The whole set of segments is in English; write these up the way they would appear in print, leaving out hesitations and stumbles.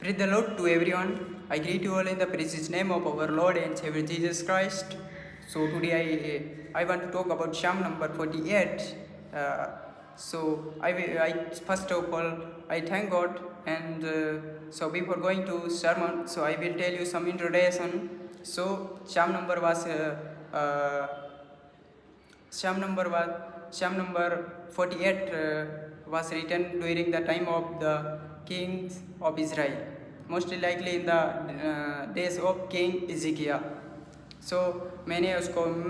Praise the Lord to everyone. I greet you all in the precious name of our Lord and Savior Jesus Christ. So today I want to talk about Psalm number 48. First of all I thank God, and so before going to sermon, so I will tell you some introduction. So uh, Psalm number 48 was written during the time of the kings of Israel, mostly likely in the days of King Ezekiel. So many scholars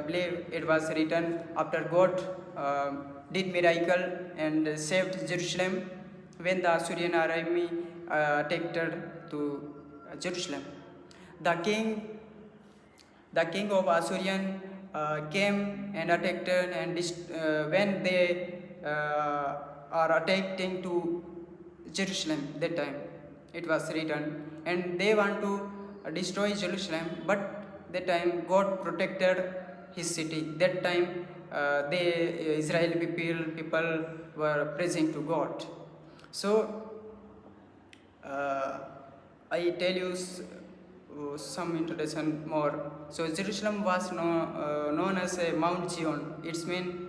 believe it was written after God did miracle and saved Jerusalem when the Assyrian army attacked to Jerusalem. The king the king of Assyrian came and attacked, and when they are attacking to Jerusalem, that time it was written, and they want to destroy Jerusalem, but that time God protected his city. That time the Israeli people were praising to God. So uh, I tell you some introduction more. So Jerusalem was known as Mount Zion. It's mean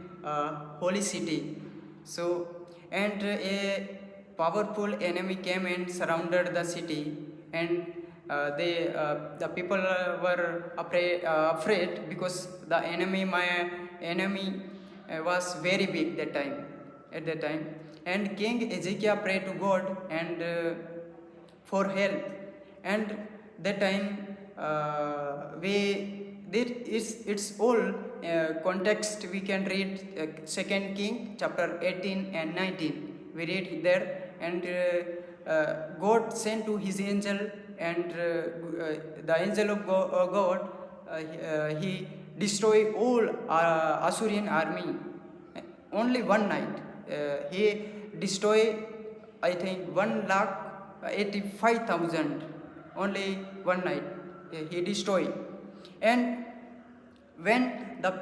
holy city. So and a powerful enemy came and surrounded the city, and the people were afraid because the enemy was very big that time at that time. And King Ezekiel prayed to God and for help, and that time it's all context we can read second king chapter 18 and 19, we read there. And God sent to his angel, and the angel of God he destroyed all Assyrian army only one night. He destroyed, I think, 1,85,000 only one night. He destroyed. And when the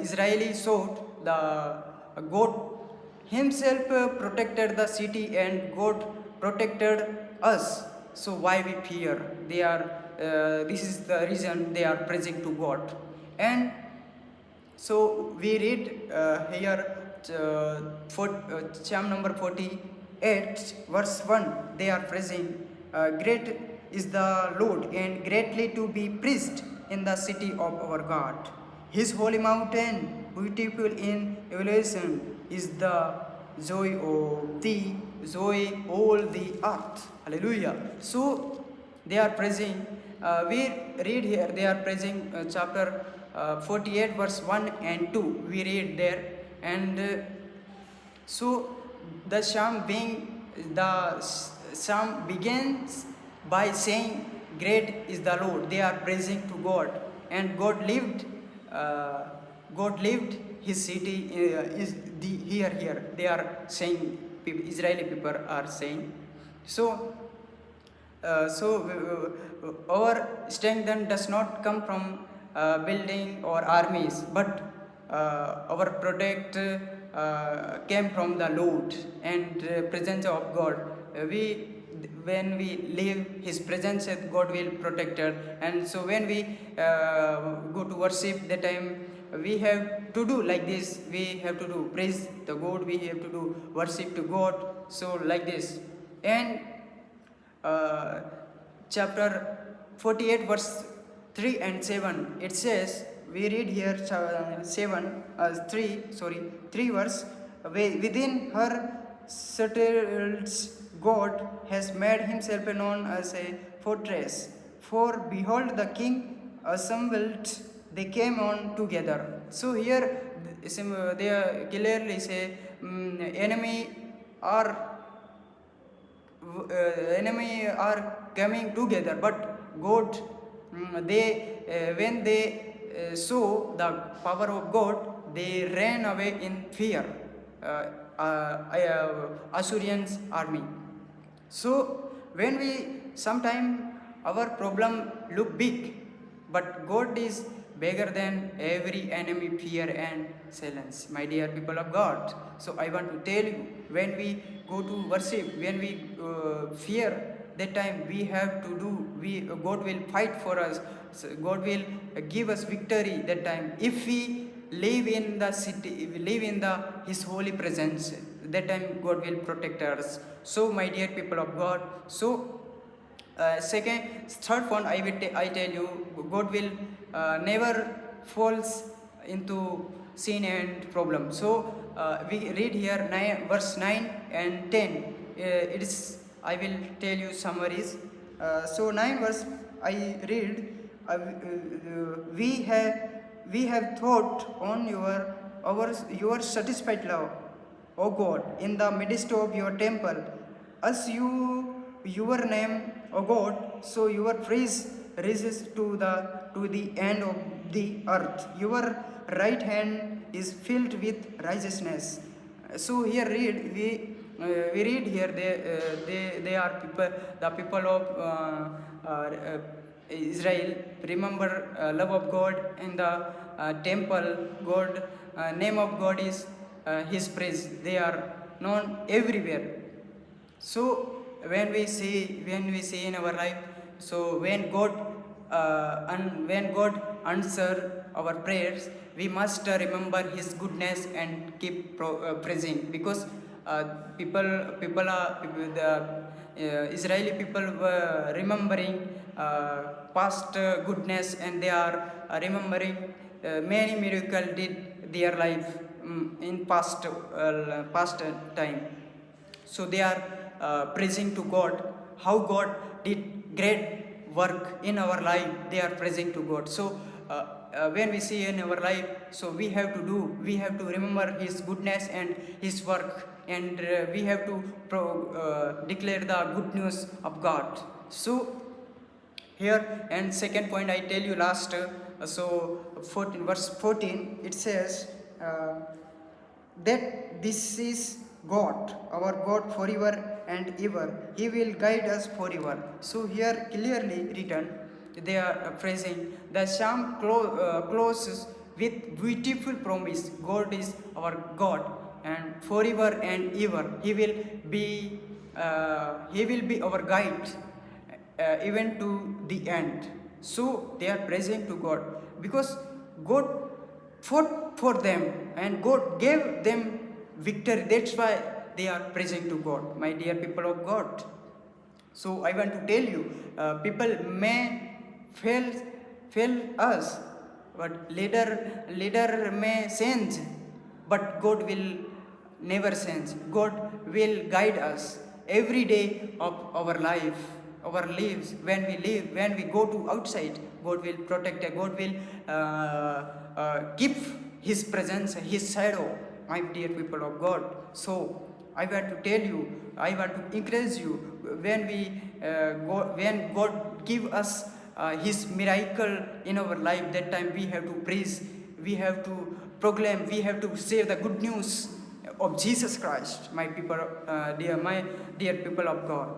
Israeli saw the God himself protected the city, and God protected us. So why we fear? This is the reason they are praising to God. And so we read here Psalm number 48, verse 1. They are praising, great is the Lord, and greatly to be praised in the city of our God. His holy mountain, beautiful in evaluation, is the joy of thee, joy all the earth. Hallelujah. So they are praising. We read here they are praising chapter 48 verse 1 and 2, we read there. And so the psalm begins by saying, great is the Lord. They are praising to God, and uh, God lived his city is the here they are saying, Israeli people are saying. So our strength then does not come from building or armies, but our product came from the Lord and presence of God. When we leave his presence, God will protect us. And so when we go to worship, that time we have to do like this. We have to do praise the God, we have to do worship to God. So like this. And uh, chapter 48 verse 3 and 7, it says, we read here 3 verse, within her settles God has made himself known as a fortress. For behold, the king assembled, they came on together. So here they clearly say, enemy are enemy are coming together, but God, when they saw the power of God, they ran away in fear. Assyrians army. So when we sometime our problem look big, but God is bigger than every enemy, fear and silence. My dear people of God, so I want to tell you, when we go to worship, when we fear, that time we have to do, God will fight for us. So God will give us victory that time. If we live in the city, we live in the His holy presence, that time God will protect us. So my dear people of God, so third point, I tell you, God will never falls into sin and problem. So we read here verse 9 and 10. It is, I will tell you summaries. So 9 verse I read, we have thought on your satisfied love, O God, in the midst of your temple, as your name, O God, so your praise rises to the end of the earth. Your right hand is filled with righteousness. So here we read here they are people, the people of Israel remember love of God in the temple. God, name of God is His praise. They are known everywhere. So when we see in our life, so when God answer our prayers, we must remember His goodness and keep praising, because the Israeli people were remembering past goodness, and they are remembering many miracles did their life in past time. So they are praising to God, how God did great work in our life. They are praising to God. So when we see in our life, so we have to remember His goodness and His work, and we have to declare the good news of God. So here, and second point I tell you last, so 14, verse 14, it says that this is God, our God forever and ever. He will guide us forever. So here clearly written, they are praising. The psalm closes with beautiful promise. God is our God, and forever and ever He will be our guide, even to the end. So they are praising to God, because God fought for them and God gave them victory. That's why they are praising to God, my dear people of God. So I want to tell you, people may fail us, but leader may change, but God will never change. God will guide us every day of our life, our lives. When we live, when we go to outside, God will protect us. God will keep His presence, His shadow, my dear people of God. So I want to tell you, I want to encourage you, when God give us His miracle in our life, that time we have to praise, we have to proclaim, we have to share the good news of Jesus Christ, my dear people of God.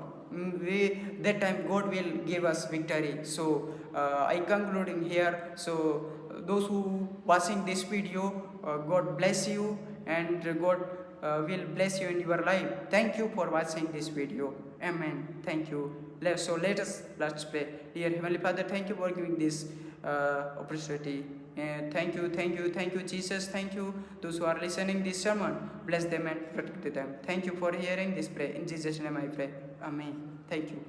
That time God will give us victory. So I concluding here. So those who watching this video, God bless you, and God will bless you in your life. Thank you for watching this video. Amen. Thank you. Let's pray. Dear Heavenly Father, thank you for giving this opportunity. And thank you, Jesus. Thank you, those who are listening this sermon. Bless them and protect them. Thank you for hearing this prayer. In Jesus' name I pray. Amen. Thank you.